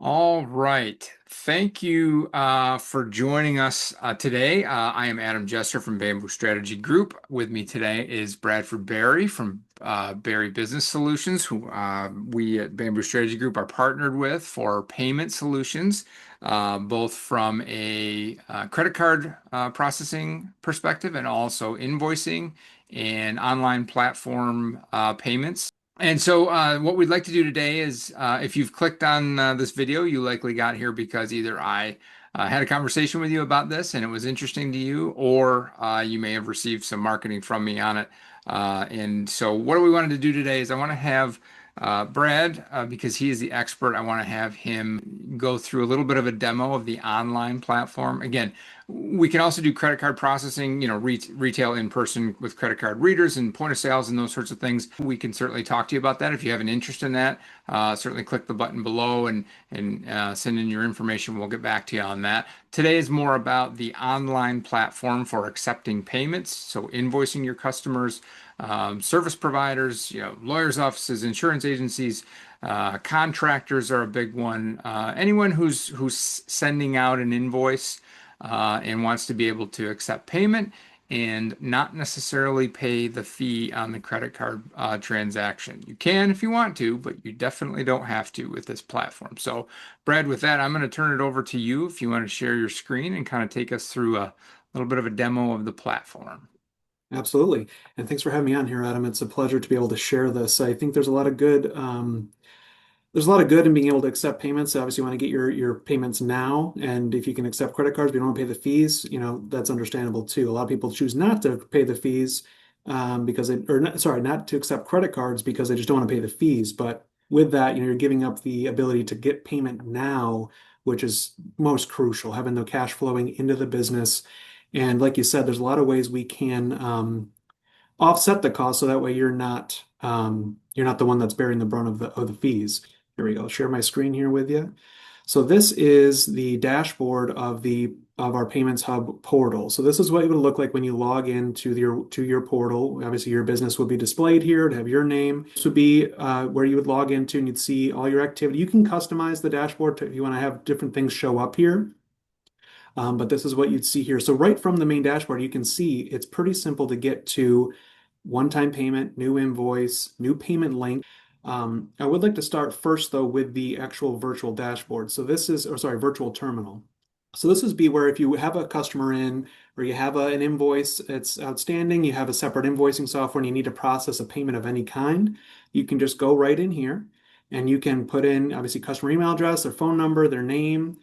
All right. Thank you for joining us today. I am Adam Jester from Bamboo Strategy Group. With me today is Bradford Barry from Barry Business Solutions, who we at Bamboo Strategy Group are partnered with for payment solutions, both from a credit card processing perspective and also invoicing and online platform payments. And so, what we'd like to do today is, if you've clicked on this video, you likely got here because either I had a conversation with you about this and it was interesting to you, or you may have received some marketing from me on it. And so, what we wanted to do today is I want to have Brad, because he is the expert, I want to have him go through a little bit of a demo of the online platform. Again, we can also do credit card processing, retail in person with credit card readers and point of sales and those sorts of things. We can certainly talk to you about that. If you have an interest in that, certainly click the button below and send in your information. We'll get back to you on that. Today is more about the online platform for accepting payments, so invoicing your customers, service providers, lawyers' offices, insurance agencies. Contractors are a big one. Anyone who's sending out an invoice and wants to be able to accept payment and not necessarily pay the fee on the credit card transaction. You can if you want to, but you definitely don't have to with this platform. So, Brad, with that, I'm going to turn it over to you if you want to share your screen and kind of take us through a little bit of a demo of the platform. Absolutely. And thanks for having me on here, Adam. It's a pleasure to be able to share this. I think there's a lot of good in being able to accept payments. Obviously, you want to get your payments now, and if you can accept credit cards, but you don't want to pay the fees, that's understandable too. A lot of people choose not to pay the fees not to accept credit cards because they just don't want to pay the fees. But with that, you're giving up the ability to get payment now, which is most crucial, having the cash flowing into the business. And like you said, there's a lot of ways we can offset the cost so that way you're not the one that's bearing the brunt of the fees. Here we go. I'll share my screen here with you. So this is the dashboard of our Payments Hub portal. So this is what it would look like when you log into your portal. Obviously, your business would be displayed here to have your name. This would be where you would log into and you'd see all your activity. You can customize the dashboard if you want to have different things show up here. But this is what you'd see here. So right from the main dashboard, you can see it's pretty simple to get to one-time payment, new invoice, new payment link. I would like to start first though with the actual virtual dashboard. So this is, or sorry, virtual terminal. So this is be where if you have a customer in or you have an invoice that's outstanding, you have a separate invoicing software and you need to process a payment of any kind, you can just go right in here and you can put in obviously customer email address, their phone number, their name.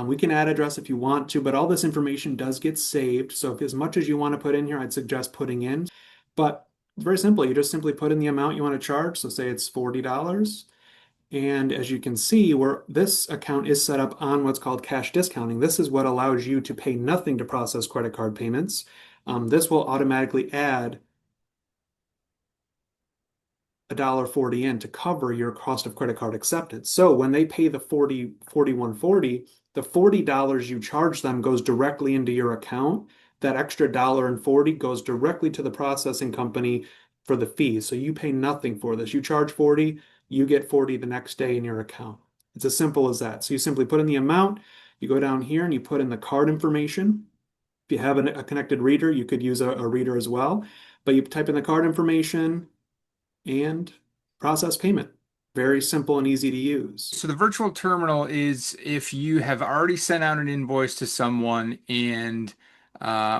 We can add address if you want to, but all this information does get saved. So if as much as you want to put in here, I'd suggest putting in. But it's very simple. You just simply put in the amount you want to charge. So say it's $40. And as you can see, where this account is set up on what's called cash discounting. This is what allows you to pay nothing to process credit card payments. This will automatically add $1.40 in to cover your cost of credit card acceptance. So when they pay the $41.40, the $40 you charge them goes directly into your account. That extra $1.40 goes directly to the processing company for the fees. So you pay nothing for this. You charge 40, you get 40 the next day in your account. It's as simple as that. So you simply put in the amount, you go down here and you put in the card information. If you have a connected reader, you could use a reader as well. But you type in the card information and process payment. Very simple and easy to use. So the virtual terminal is if you have already sent out an invoice to someone and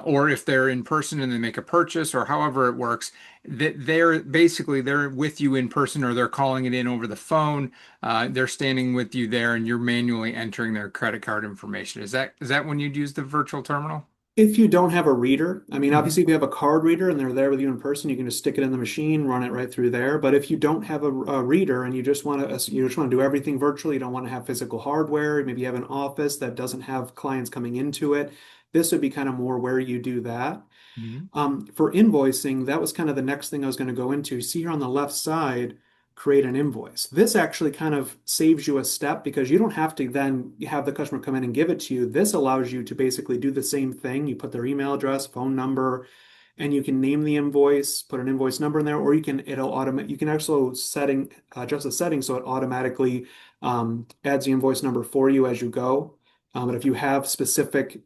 or if they're in person and they make a purchase or however it works, that they're with you in person or they're calling it in over the phone. They're standing with you there and you're manually entering their credit card information. Is that when you'd use the virtual terminal? If you don't have a reader, I mean, Mhm. obviously, if you have a card reader and they're there with you in person, you can just stick it in the machine, run it right through there. But if you don't have a reader and you just want to do everything virtually, you don't want to have physical hardware, maybe you have an office that doesn't have clients coming into it, this would be kind of more where you do that. Mhm. For invoicing, that was kind of the next thing I was going to go into. See here on the left side, create an invoice. This actually kind of saves you a step because you don't have to then have the customer come in and give it to you. This allows you to basically do the same thing. You put their email address, phone number, and you can name the invoice, put an invoice number in there, or you can also adjust the settings so it automatically adds the invoice number for you as you go. But if you have specific,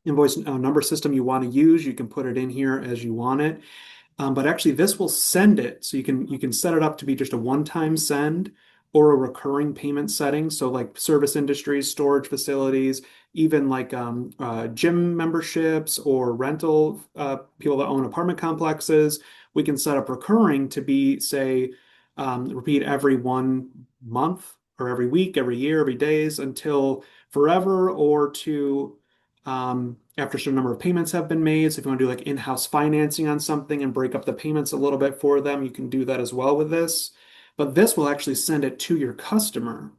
invoice number system you want to use, you can put it in here as you want it. But actually, this will send it. So you can set it up to be just a one-time send or a recurring payment setting. So like service industries, storage facilities, even like gym memberships or rental people that own apartment complexes, we can set up recurring to be, say, repeat every 1 month or every week, every year, every days until forever, or to after a certain number of payments have been made. So if you want to do like in-house financing on something and break up the payments a little bit for them, you can do that as well with this. But this will actually send it to your customer,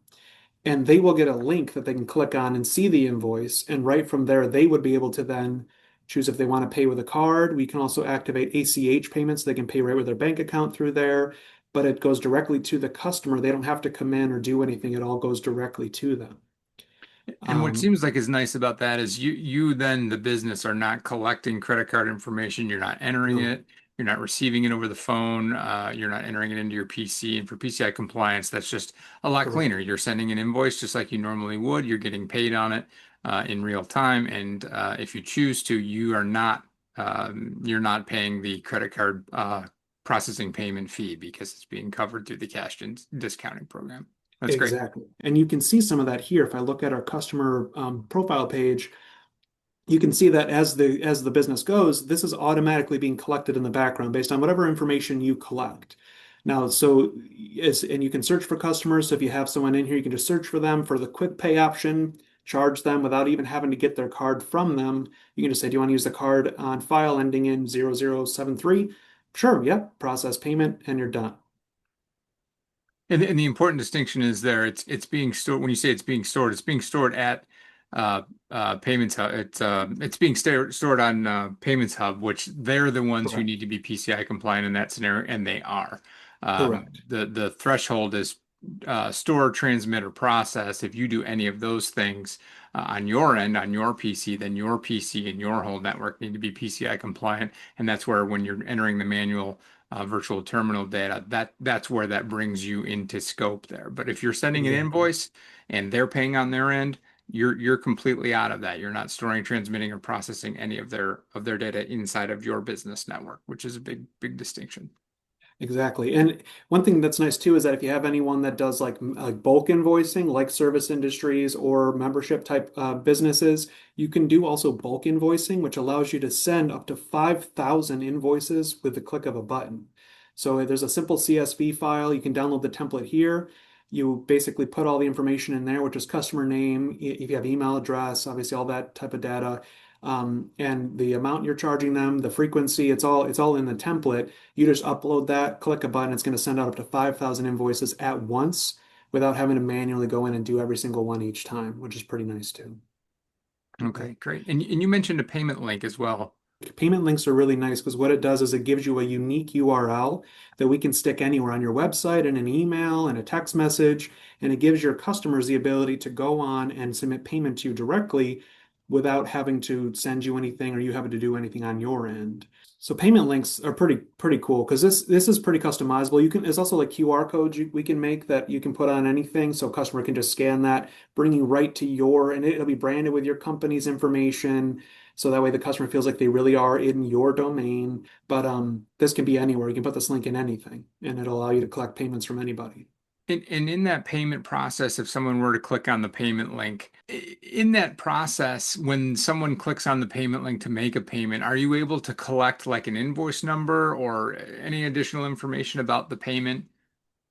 and they will get a link that they can click on and see the invoice. And right from there, they would be able to then choose if they want to pay with a card. We can also activate ACH payments. They can pay right with their bank account through there, but it goes directly to the customer. They don't have to come in or do anything. It all goes directly to them. And what Um, seems like is nice about that is you then the business are not collecting credit card information. You're not entering no, it. You're not receiving it over the phone. You're not entering it into your PC. And for PCI compliance, that's just a lot cleaner. correct. You're sending an invoice just like you normally would. You're getting paid on it in real time. And if you choose to, you're not paying the credit card processing payment fee because it's being covered through the discounting program. That's great. Exactly. And you can see some of that here. If I look at our customer profile page, you can see that as the business goes, this is automatically being collected in the background based on whatever information you collect. Now, and you can search for customers. So if you have someone in here, you can just search for them for the quick pay option, charge them without even having to get their card from them. You can just say, do you want to use the card on file ending in 0073? Sure, yep, process payment, and you're done. And the important distinction is there. It's being stored. When you say it's being stored at Payments Hub. It's being stored on Payments Hub, which they're the ones who Correct. need to be PCI compliant in that scenario, and they are. Correct. The threshold is store, transmit, or process. If you do any of those things on your end, on your PC, then your PC and your whole network need to be PCI compliant, and that's where when you're entering the manual virtual terminal data, that's where that brings you into scope there. But if you're sending an Exactly. invoice and they're paying on their end, you're completely out of that. You're not storing, transmitting, or processing any of their data inside of your business network, which is a big distinction. Exactly. And one thing that's nice too is that if you have anyone that does like bulk invoicing, like service industries or membership type businesses, you can do also bulk invoicing, which allows you to send up to 5,000 invoices with the click of a button. So there's a simple CSV file. You can download the template here. You basically put all the information in there, which is customer name, if you have email address, obviously all that type of data, and the amount you're charging them, the frequency, it's all in the template. You just upload that, click a button, it's going to send out up to 5,000 invoices at once without having to manually go in and do every single one each time, which is pretty nice too. Okay, great. And you mentioned a payment link as well. Payment links are really nice because what it does is it gives you a unique URL that we can stick anywhere on your website, in an email, and a text message, and it gives your customers the ability to go on and submit payment to you directly without having to send you anything or you having to do anything on your end. So payment links are pretty cool because this is pretty customizable. There's also like QR codes we can make that you can put on anything, so a customer can just scan that, bring you right to and it'll be branded with your company's information. So that way the customer feels like they really are in your domain. But this can be anywhere. You can put this link in anything, and it'll allow you to collect payments from anybody. And in that payment process, if someone were to click on the payment link, in that process, when someone clicks on the payment link to make a payment, are you able to collect like an invoice number or any additional information about the payment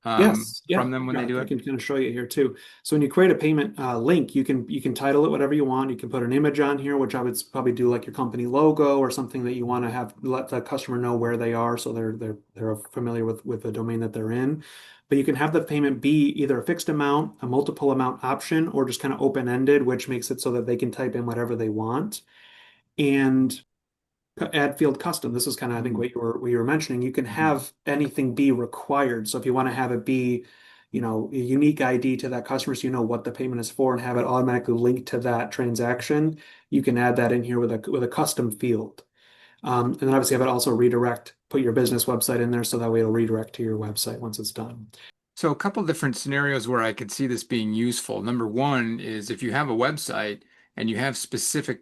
Yes, yeah, from them when they yeah. do I it? can kind of show you here too. So when you create a payment link, you can title it whatever you want. You can put an image on here, which I would probably do like your company logo or something that you want to have let the customer know where they are, so they're familiar with the domain that they're in. But you can have the payment be either a fixed amount, a multiple amount option, or just kind of open-ended, which makes it so that they can type in whatever they want. And add field custom. This is kind of, I think, Mhm. what you were mentioning. You can Mhm. have anything be required. So if you want to have it be, a unique ID to that customer, so you know what the payment is for, and have it automatically linked to that transaction, you can add that in here with a custom field. And then obviously have it also redirect, put your business website in there so that way it'll redirect to your website once it's done. So a couple different scenarios where I could see this being useful. Number one is if you have a website and you have specific,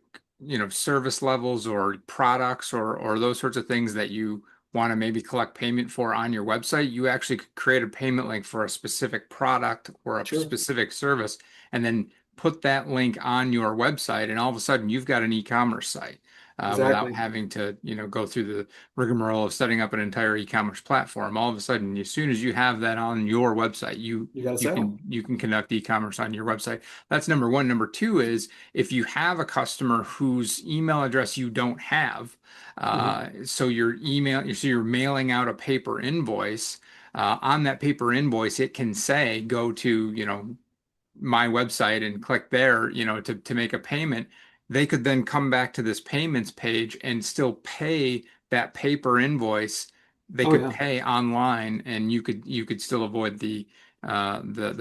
service levels or products or those sorts of things that you want to maybe collect payment for on your website, you actually could create a payment link for a specific product or a Sure. specific service, and then put that link on your website, and all of a sudden you've got an e-commerce site. Without Exactly. having to, go through the rigmarole of setting up an entire e-commerce platform. All of a sudden, as soon as you have that on your website, you You got a you sale. can you can conduct e-commerce on your website. That's number one. Number two is if you have a customer whose email address you don't have, Mhm. so you're mailing out a paper invoice. On that paper invoice, it can say, go to, my website and click there, to make a payment. They could then come back to this payments page and still pay that paper invoice. They Oh could yeah. pay online, and you could still avoid the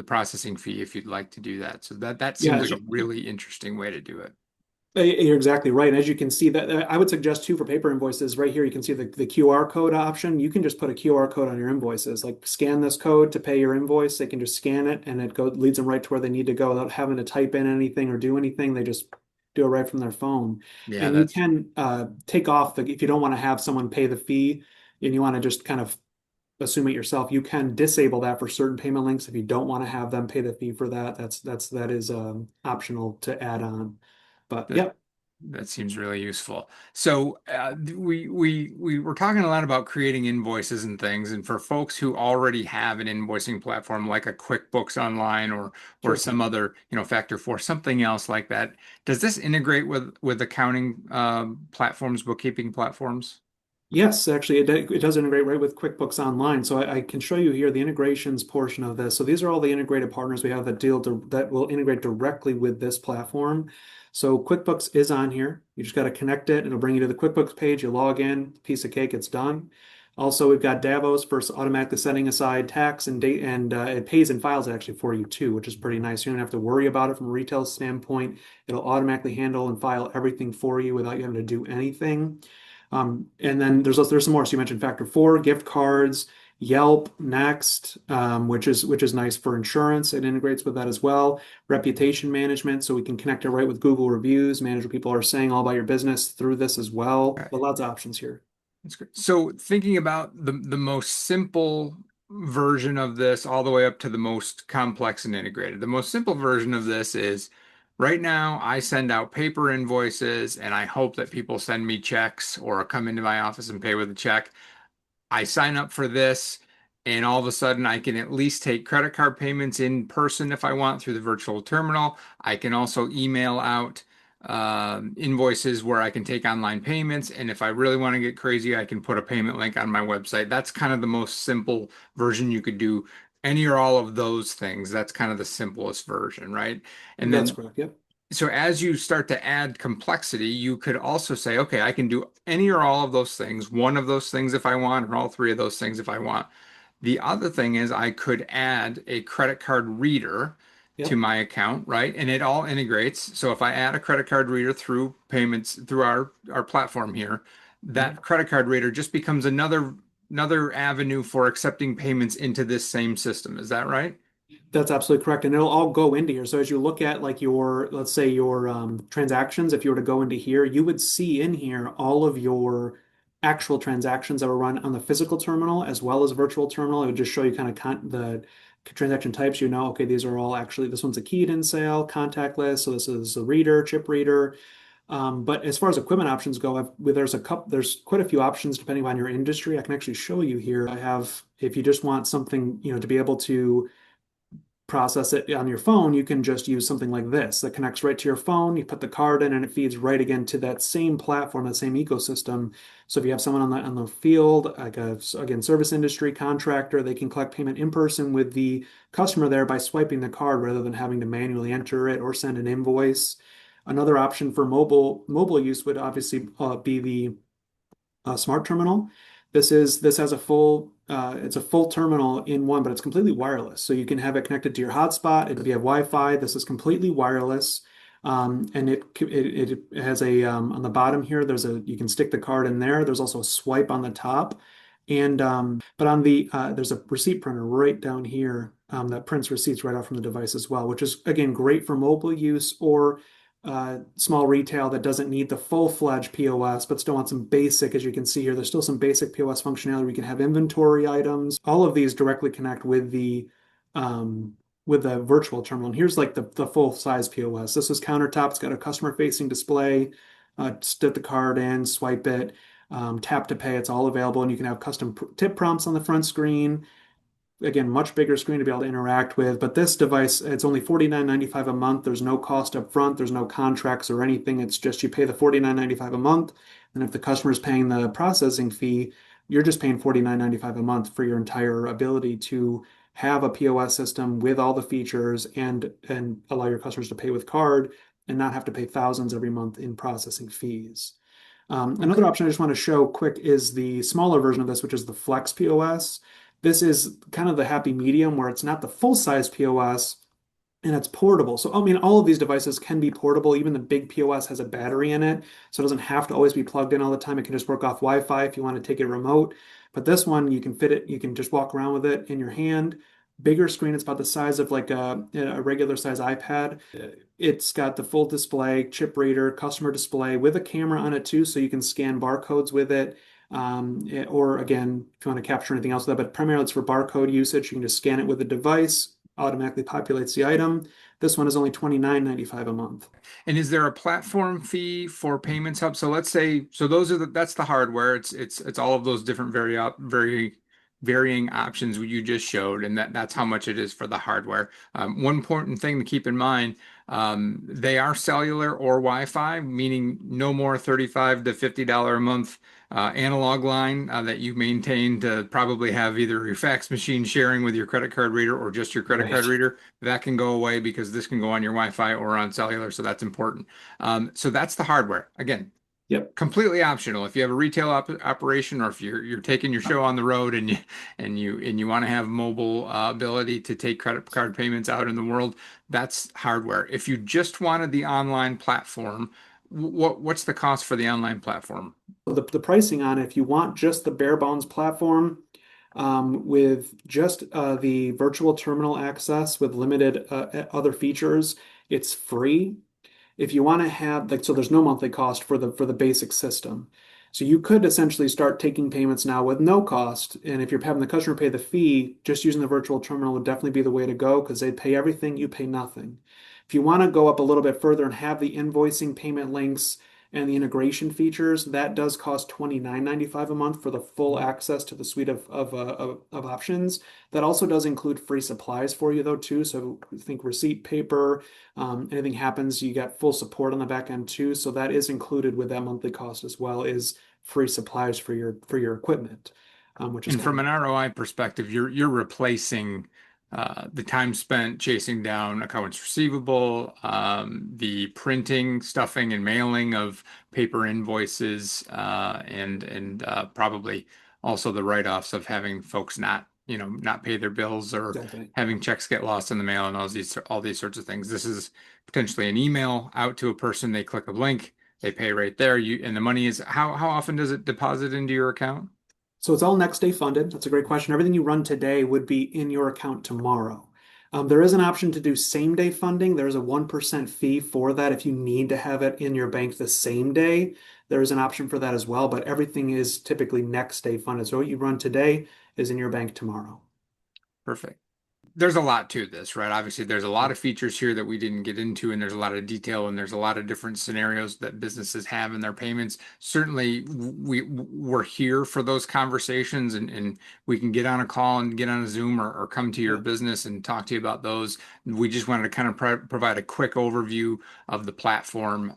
processing fee if you'd like to do that. So that Yeah, seems like a really interesting way to do it. you're exactly right. And as you can see that I would suggest too for paper invoices right here, you can see the QR code option. You can just put a QR code on your invoices, like scan this code to pay your invoice. They can just scan it and leads them right to where they need to go without having to type in anything or do anything. They just do it right from their phone. Yeah, And you that's can take off if you don't want to have someone pay the fee and you want to just kind of assume it yourself, you can disable that for certain payment links if you don't want to have them pay the fee for that. That is optional to add on. But that yep. That seems really useful. So we were talking a lot about creating invoices and things, and for folks who already have an invoicing platform like a QuickBooks Online or Sure. some other, Factor 4, something else like that, does this integrate with accounting platforms, bookkeeping platforms? Yes, actually, it does integrate right with QuickBooks Online. So I can show you here the integrations portion of this. So these are all the integrated partners we have that will integrate directly with this platform. So QuickBooks is on here. You just got to connect it. It'll bring you to the QuickBooks page. You log in, piece of cake, it's done. Also, we've got Davos for automatically setting aside tax and date, and it pays and files it actually for you too, which is pretty nice. You don't have to worry about it from a retail standpoint. It'll automatically handle and file everything for you without you having to do anything. And then there's some more. So you mentioned Factor 4, gift cards, Yelp, Next, which is nice for insurance. It integrates with that as well. Reputation management, so we can connect it right with Google reviews, manage what people are saying all about your business through this as well. But lots of options here. That's great. So thinking about the most simple version of this all the way up to the most complex and integrated. The most simple version of this is right now I send out paper invoices and I hope that people send me checks or come into my office and pay with a check. I sign up for this, and all of a sudden I can at least take credit card payments in person if I want through the virtual terminal. I can also email out invoices where I can take online payments. And if I really want to get crazy, I can put a payment link on my website. That's kind of the most simple version you could do. Any or all of those things. That's kind of the simplest version, right? And That's then correct. Yep. so as you start to add complexity, you could also say, okay, I can do any or all of those things, one of those things if I want, or all three of those things if I want. The other thing is I could add a credit card reader to Yep. my account, right? And it all integrates. So if I add a credit card reader through payments through our platform here, Mhm. that credit card reader just becomes another avenue for accepting payments into this same system. Is that right? That's absolutely correct. And it'll all go into here. So as you look at like let's say your transactions, if you were to go into here, you would see in here all of your actual transactions that were run on the physical terminal as well as virtual terminal. It would just show you kind of the transaction types. You know, okay, these are all actually, this one's a keyed in sale, contactless. So this is a reader, chip reader. But as far as equipment options go, there's quite a few options depending on your industry. I can actually show you here. I have, if you just want something, to be able to process it on your phone, you can just use something like this that connects right to your phone. You put the card in and it feeds right again to that same platform, that same ecosystem. So if you have someone on the field, like again, service industry contractor, they can collect payment in person with the customer there by swiping the card rather than having to manually enter it or send an invoice. Another option for mobile use would obviously be the smart terminal. This has a full it's a full terminal in one, but it's completely wireless. So you can have it connected to your hotspot. If you have Wi-Fi, this is completely wireless. And it has a on the bottom here. There's a you can stick the card in there. There's also a swipe on the top, and but on the there's a receipt printer right down here that prints receipts right out from the device as well, which is again great for mobile use or small retail that doesn't need the full-fledged POS, but still want some basic, as you can see here, there's still some basic POS functionality. We can have inventory items. All of these directly connect um, with the virtual terminal. And here's like the full-size POS. This is countertop. It's got a customer-facing display. Stick the card in, swipe it, tap to pay. It's all available, and you can have custom tip prompts on the front screen. Again, much bigger screen to be able to interact with. But this device, it's only $49.95 a month. There's no cost up front. There's no contracts or anything. It's just you pay the $49.95 a month. And if the customer is paying the processing fee, you're just paying $49.95 a month for your entire ability to have a POS system with all the features and allow your customers to pay with card and not have to pay thousands every month in processing fees. Another Okay. option I just want to show quick is the smaller version of this, which is the Flex POS. This is kind of the happy medium where it's not the full size POS and it's portable. So, I mean, all of these devices can be portable. Even the big POS has a battery in it, so it doesn't have to always be plugged in all the time. It can just work off Wi-Fi if you want to take it remote. But this one, you can fit it, you can just walk around with it in your hand. Bigger screen, it's about the size of like a regular size iPad. It's got the full display, chip reader, customer display with a camera on it too, so you can scan barcodes with it. Or again, if you want to capture anything else with that, but primarily it's for barcode usage. You can just scan it with the device, automatically populates the item. This one is only $29.95 a month. And is there a platform fee for Payments Hub? So let's say, so that's the hardware. It's all of those different very varying options you just showed, and that's how much it is for the hardware. One important thing to keep in mind, they are cellular or Wi-Fi, meaning no more $35 to $50 a month analog line that you maintain to probably have either your fax machine sharing with your credit card reader or just your credit card Right. reader. That can go away because this can go on your Wi-Fi or on cellular, so that's important. So that's the hardware. Again, Yep. completely optional. If you have a retail operation or if you're taking your show on the road and you want to have mobile ability to take credit card payments out in the world, that's hardware. If you just wanted the online platform, what's the cost for the online platform? So the pricing on it, if you want just the bare bones platform with just the virtual terminal access with limited other features, it's free. If you want to have like so there's no monthly cost for the basic system. So you could essentially start taking payments now with no cost. And if you're having the customer pay the fee, just using the virtual terminal would definitely be the way to go because they pay everything, you pay nothing. If you want to go up a little bit further and have the invoicing payment links and the integration features, that does cost $29.95 a month for the full access to the suite of options. That also does include free supplies for you though too. So think receipt paper, anything happens, you get full support on the back end too. So that is included with that monthly cost as well, is free supplies for your equipment, which is And kind from of an ROI perspective, you're replacing the time spent chasing down accounts receivable, the printing, stuffing, and mailing of paper invoices, and probably also the write-offs of having folks not pay their bills or exactly. having checks get lost in the mail and all these sorts of things. This is potentially an email out to a person. They click a link, they pay right there. And the money is how often does it deposit into your account? So it's all next day funded. That's a great question. Everything you run today would be in your account tomorrow. There is an option to do same day funding. There's a 1% fee for that if you need to have it in your bank the same day. There is an option for that as well, but everything is typically next day funded. So what you run today is in your bank tomorrow. Perfect. There's a lot to this, right? Obviously, there's a lot Yep. of features here that we didn't get into, and there's a lot of detail, and there's a lot of different scenarios that businesses have in their payments. Certainly, we're here for those conversations, and we can get on a call and get on a Zoom or come to your Yeah. business and talk to you about those. We just wanted to kind of provide a quick overview of the platform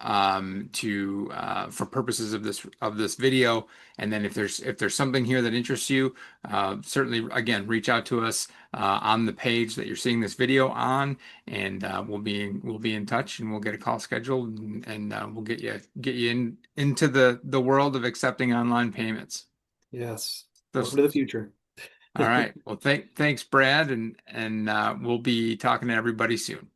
to for purposes of this video. And then if there's something here that interests you, certainly again reach out to us on the page that you're seeing this video on, and we'll be in touch, and we'll get a call scheduled, and we'll get you into the world of accepting online payments. Yes. Welcome Those, to the future. all right. Well, thanks, Brad, and we'll be talking to everybody soon.